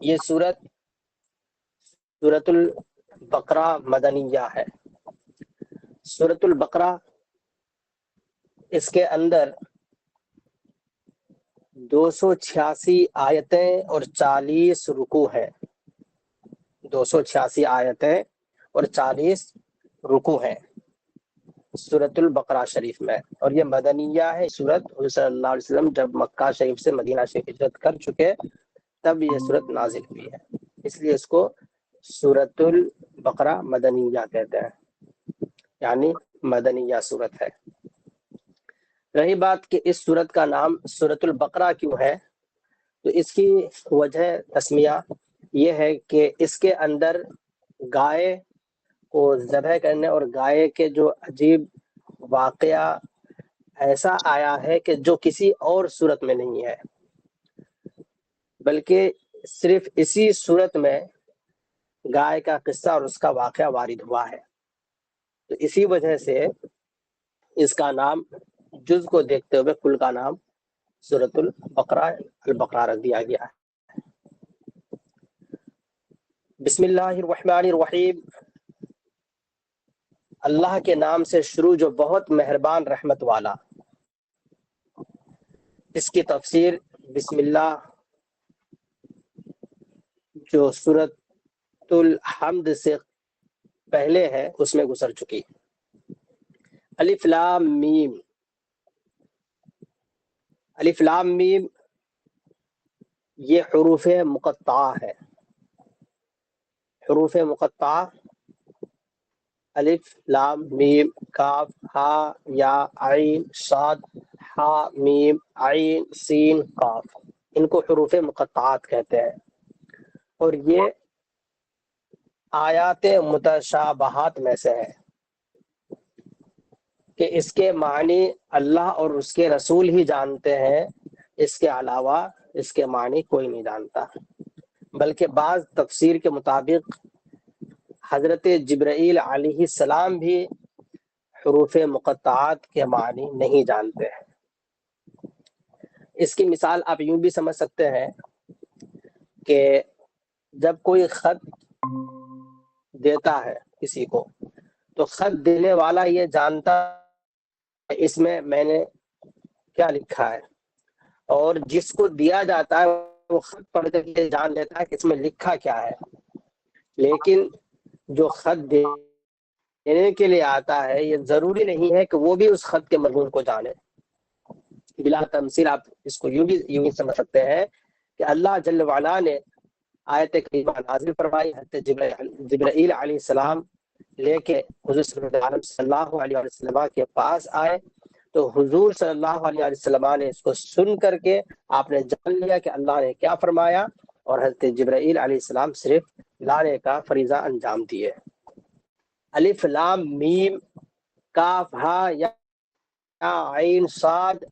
یہ سورۃ البقرہ مدنیہ ہے۔ سورۃ البقرہ، اس کے اندر 286 آیتیں اور 40 رکوع ہیں۔ 286 آیتیں اور 40 رکوع ہیں سورۃ البقرہ شریف میں، اور یہ مدنیہ ہے۔ سورت حضور صلی اللہ علیہ وسلم جب مکہ شریف سے مدینہ شریف ہجرت کر چکے تب یہ سورت نازل ہوئی ہے، اس لیے اس کو سورۃ البقرہ مدنیہ کہتے ہیں، یعنی مدنیہ سورت ہے۔ رہی بات کہ اس سورت کا نام سورۃ البقرہ کیوں ہے، تو اس کی وجہ تسمیہ یہ ہے کہ اس کے اندر گائے کو ذبح کرنے اور گائے کے جو عجیب واقعہ ایسا آیا ہے کہ جو کسی اور صورت میں نہیں ہے، بلکہ صرف اسی صورت میں گائے کا قصہ اور اس کا واقعہ وارد ہوا ہے، تو اسی وجہ سے اس کا نام جز کو دیکھتے ہوئے کل کا نام سورۃ البقرہ رکھ دیا گیا ہے۔ بسم اللہ الرحمن الرحیم، اللہ کے نام سے شروع جو بہت مہربان رحمت والا۔ اس کی تفسیر بسم اللہ جو سورۃ الحمد سے پہلے ہے اس میں گزر چکی۔ الف لام میم، الف لام میم یہ حروف مقطعہ ہے۔ حروف مقطعہ الف لام میم کاف ہا یا عین صاد ہا میم عین سین قاف، ان کو حروف مقطعات کہتے ہیں، اور یہ آیات متشابہات میں سے ہے کہ اس کے معنی اللہ اور اس کے رسول ہی جانتے ہیں، اس کے علاوہ اس کے معنی کوئی نہیں جانتا، بلکہ بعض تفسیر کے مطابق حضرت جبرائیل علیہ السلام بھی حروف مقطعات کے معنی نہیں جانتے ہیں۔ اس کی مثال آپ یوں بھی سمجھ سکتے ہیں کہ جب کوئی خط دیتا ہے کسی کو، تو خط دینے والا یہ جانتا ہے اس میں نے کیا لکھا ہے، اور جس کو دیا جاتا ہے وہ خط پڑھ کر یہ جان لیتا ہے کہ اس میں لکھا کیا ہے، لیکن جو خط دینے کے لیے آتا ہے یہ ضروری نہیں ہے کہ وہ بھی اس خط کے مضمون کو جانے۔ بلا تمثیل آپ اس کو یوں ہی سمجھ سکتے ہیں کہ اللہ جل وعلا نے آیت کریمہ نازل فرمائی، حضرت جبرائیل علیہ السلام لے کے حضور صلی اللہ علیہ وسلم کے پاس آئے، تو حضور صلی اللہ علیہ وسلم نے اس کو سن کر کے آپ نے جان لیا کہ اللہ نے کیا فرمایا، اور حضرت جبرائیل علیہ السلام صرف لانے کا فریضہ انجام دیے۔ الف لام میم کاف ہا یا عین صاد،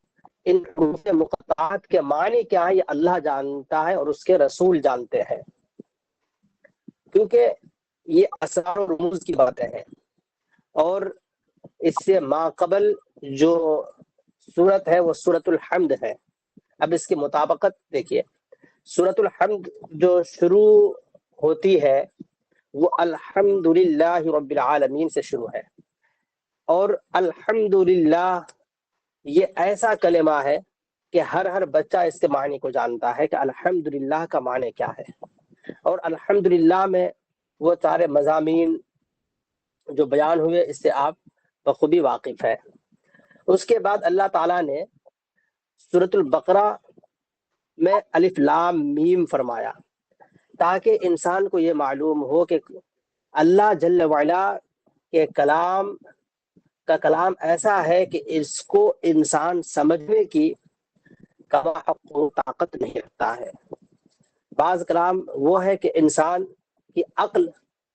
ان حروف مقطعات کے معنی کیا ہے یہ اللہ جانتا ہے اور اس کے رسول جانتے ہیں، کیونکہ یہ اسرار و رموز کی باتیں ہیں، اور اس سے ما قبل جو سورت ہے وہ سورۃ الحمد ہے۔ اب اس کی مطابقت دیکھیے، سورۃ الحمد جو شروع ہوتی ہے وہ الحمدللہ رب العالمین سے شروع ہے، اور الحمدللہ یہ ایسا کلمہ ہے کہ ہر بچہ اس کے معنی کو جانتا ہے کہ الحمدللہ کا معنی کیا ہے، اور الحمدللہ میں وہ سارے مضامین جو بیان ہوئے اس سے آپ بخوبی واقف ہے۔ اس کے بعد اللہ تعالیٰ نے سورۃ البقرہ میں الف لام میم فرمایا تاکہ انسان کو یہ معلوم ہو کہ اللہ جل وعلا کے کلام ایسا ہے کہ اس کو انسان سمجھنے کی طاقت نہیں رکھتا ہے۔ بعض کلام وہ ہے کہ انسان کی عقل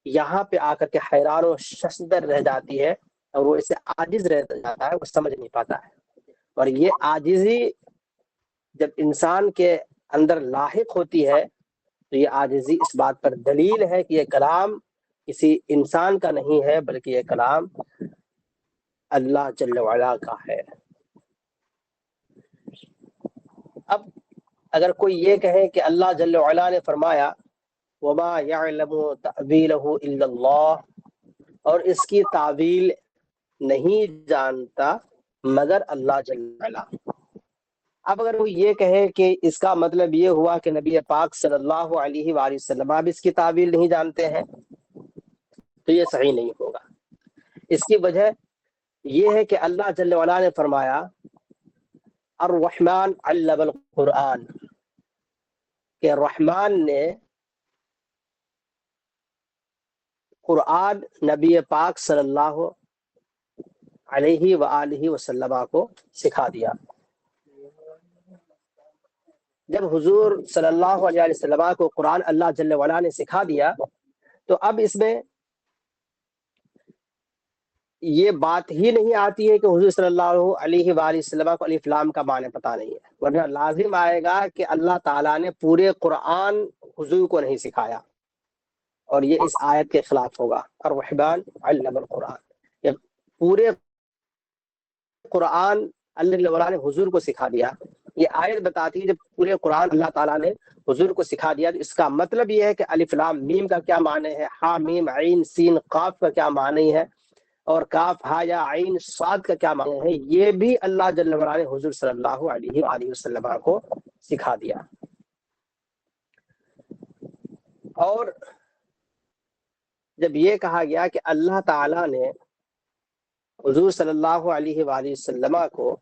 یہاں پہ آ کر کے حیران و ششدر رہ جاتی ہے، اور وہ اسے عاجز رہ جاتا ہے، وہ سمجھ نہیں پاتا ہے، اور یہ عاجزی جب انسان کے اندر لاحق ہوتی ہے تو یہ عاجزی اس بات پر دلیل ہے کہ یہ کلام کسی انسان کا نہیں ہے، بلکہ یہ کلام اللہ جل وعلا کا ہے۔ اب اگر کوئی یہ کہے کہ اللہ جل وعلا نے فرمایا وما يعلم تأويله إلا اللہ، اور اس کی تعویل نہیں جانتا مگر اللہ جل وعلا۔ اب اگر وہ یہ کہے کہ اس کا مطلب یہ ہوا کہ نبی پاک صلی اللہ علیہ وآلہ وسلم اب اس کی تعویل نہیں جانتے ہیں، تو یہ صحیح نہیں ہوگا۔ اس کی وجہ یہ ہے کہ اللہ جل وعلا نے فرمایا الرحمن علم القرآن، کہ رحمان نے قرآن نبی پاک صلی اللہ علیہ وآلہ وسلم کو سکھا دیا۔ جب حضور صلی اللہ علیہ وسلم کو قرآن اللہ جل وعلا نے سکھا دیا تو اب اس میں یہ بات ہی نہیں آتی ہے کہ حضور صلی اللہ علیہ وآلہ وسلم کو الف لام کا معنی پتہ نہیں ہے، ورنہ لازم آئے گا کہ اللہ تعالیٰ نے پورے قرآن حضور کو نہیں سکھایا، اور یہ اس آیت کے خلاف ہوگا۔ الرحمن علم القرآن، یہ پورے قرآن اللہ جل وعلا نے حضور کو سکھا دیا۔ یہ آیت بتاتی ہے جب پورے قرآن اللہ تعالیٰ نے حضور کو سکھا دیا تو اس کا مطلب یہ ہے کہ الف لام میم کا کیا معنی ہے، ہا میم عین سین قاف کا کیا معنی ہے، اور کاف ہا یا عین صاد کا کیا معنی ہے، یہ بھی اللہ جل وعلا نے حضور صلی اللہ علیہ وآلہ وسلم کو سکھا دیا۔ اور جب یہ کہا گیا کہ اللہ تعالیٰ نے حضور صلی اللہ علیہ وآلہ وسلم کو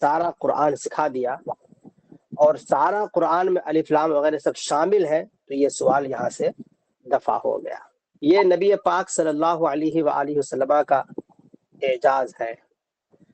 سارا قرآن سکھا دیا اور سارا قرآن میں الف لام وغیرہ سب شامل ہے، تو یہ سوال یہاں سے دفع ہو گیا۔ یہ نبی پاک صلی اللہ علیہ وآلہ وسلم کا اعجاز ہے۔